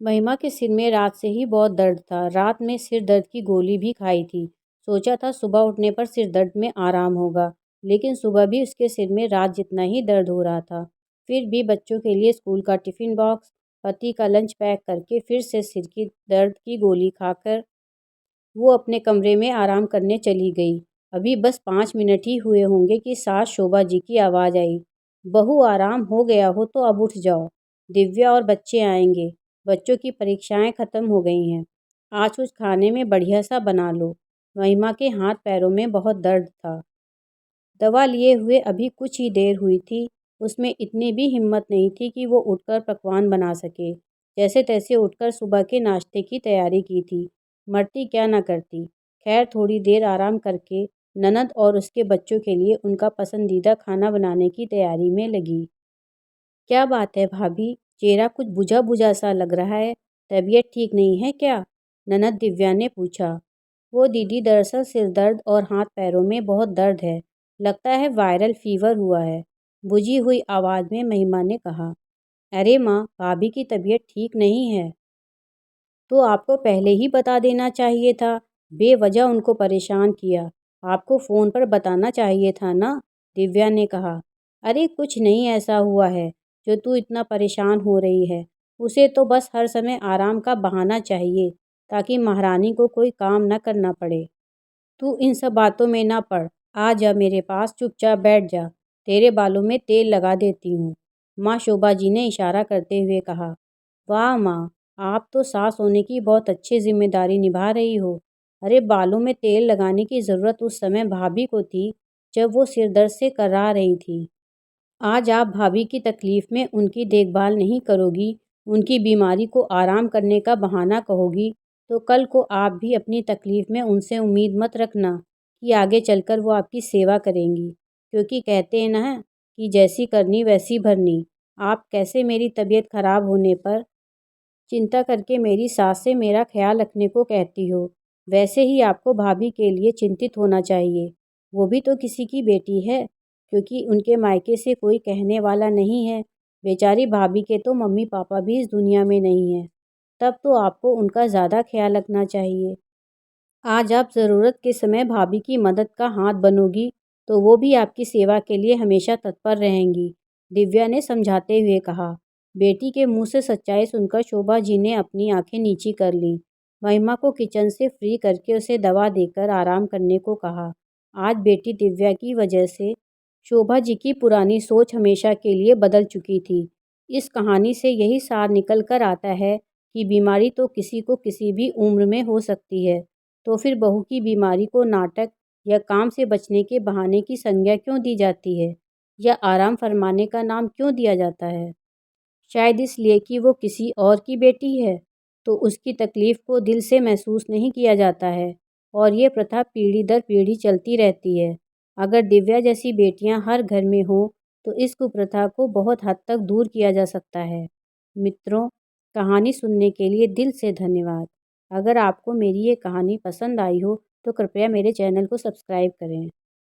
महिमा के सिर में रात से ही बहुत दर्द था। रात में सिर दर्द की गोली भी खाई थी। सोचा था सुबह उठने पर सिर दर्द में आराम होगा, लेकिन सुबह भी उसके सिर में रात जितना ही दर्द हो रहा था। फिर भी बच्चों के लिए स्कूल का टिफ़िन बॉक्स, पति का लंच पैक करके फिर से सिर की दर्द की गोली खाकर वो अपने कमरे में आराम करने चली गई। अभी बस 5 मिनट ही हुए होंगे कि सास शोभा जी की आवाज़ आई, बहू आराम हो गया हो तो अब उठ जाओ, दिव्या और बच्चे आएंगे। बच्चों की परीक्षाएं ख़त्म हो गई हैं। आज कुछ खाने में बढ़िया सा बना लो। महिमा के हाथ पैरों में बहुत दर्द था। दवा लिए हुए अभी कुछ ही देर हुई थी। उसमें इतनी भी हिम्मत नहीं थी कि वो उठकर पकवान बना सके। जैसे तैसे उठकर सुबह के नाश्ते की तैयारी की थी। मरती क्या ना करती। खैर थोड़ी देर आराम करके ननद और उसके बच्चों के लिए उनका पसंदीदा खाना बनाने की तैयारी में लगी। क्या बात है भाभी, चेहरा कुछ बुझा बुझा सा लग रहा है, तबीयत ठीक नहीं है क्या? ननद दिव्या ने पूछा। वो दीदी दरअसल सिर दर्द और हाथ पैरों में बहुत दर्द है, लगता है वायरल फीवर हुआ है, बुझी हुई आवाज़ में महिमा ने कहा। अरे माँ, भाभी की तबीयत ठीक नहीं है तो आपको पहले ही बता देना चाहिए था। बेवजह उनको परेशान किया। आपको फ़ोन पर बताना चाहिए था ना, दिव्या ने कहा। अरे कुछ नहीं ऐसा हुआ है जो तू इतना परेशान हो रही है। उसे तो बस हर समय आराम का बहाना चाहिए ताकि महारानी को कोई काम न करना पड़े। तू इन सब बातों में ना पड़। आ जा मेरे पास, चुपचाप बैठ जा। तेरे बालों में तेल लगा देती हूँ। माँ शोभा जी ने इशारा करते हुए कहा। वाह माँ, आप तो सास होने की बहुत अच्छी जिम्मेदारी निभा रही हो। अरे बालों में तेल लगाने की ज़रूरत उस समय भाभी को थी जब वो सिर दर्द से करा रही थी। आज आप भाभी की तकलीफ़ में उनकी देखभाल नहीं करोगी, उनकी बीमारी को आराम करने का बहाना कहोगी, तो कल को आप भी अपनी तकलीफ़ में उनसे उम्मीद मत रखना कि आगे चलकर वो आपकी सेवा करेंगी। क्योंकि कहते हैं ना कि जैसी करनी वैसी भरनी। आप कैसे मेरी तबीयत ख़राब होने पर चिंता करके मेरी सास से मेरा ख्याल रखने को कहती हो, वैसे ही आपको भाभी के लिए चिंतित होना चाहिए। वो भी तो किसी की बेटी है, क्योंकि उनके मायके से कोई कहने वाला नहीं है। बेचारी भाभी के तो मम्मी पापा भी इस दुनिया में नहीं हैं। तब तो आपको उनका ज़्यादा ख्याल रखना चाहिए। आज आप ज़रूरत के समय भाभी की मदद का हाथ बनोगी, तो वो भी आपकी सेवा के लिए हमेशा तत्पर रहेंगी, दिव्या ने समझाते हुए कहा। बेटी के मुंह से सच्चाई सुनकर शोभा जी ने अपनी आंखें नीची कर लीं। महिमा को किचन से फ्री करके उसे दवा देकर आराम करने को कहा। आज बेटी दिव्या की वजह से शोभा जी की पुरानी सोच हमेशा के लिए बदल चुकी थी। इस कहानी से यही सार निकल कर आता है कि बीमारी तो किसी को किसी भी उम्र में हो सकती है, तो फिर बहू की बीमारी को नाटक या काम से बचने के बहाने की संज्ञा क्यों दी जाती है, या आराम फरमाने का नाम क्यों दिया जाता है? शायद इसलिए कि वो किसी और की बेटी है, तो उसकी तकलीफ़ को दिल से महसूस नहीं किया जाता है और ये प्रथा पीढ़ी दर पीढ़ी चलती रहती है। अगर दिव्या जैसी बेटियां हर घर में हों, तो इस कुप्रथा को बहुत हद तक दूर किया जा सकता है। मित्रों, कहानी सुनने के लिए दिल से धन्यवाद। अगर आपको मेरी ये कहानी पसंद आई हो, तो कृपया मेरे चैनल को सब्सक्राइब करें।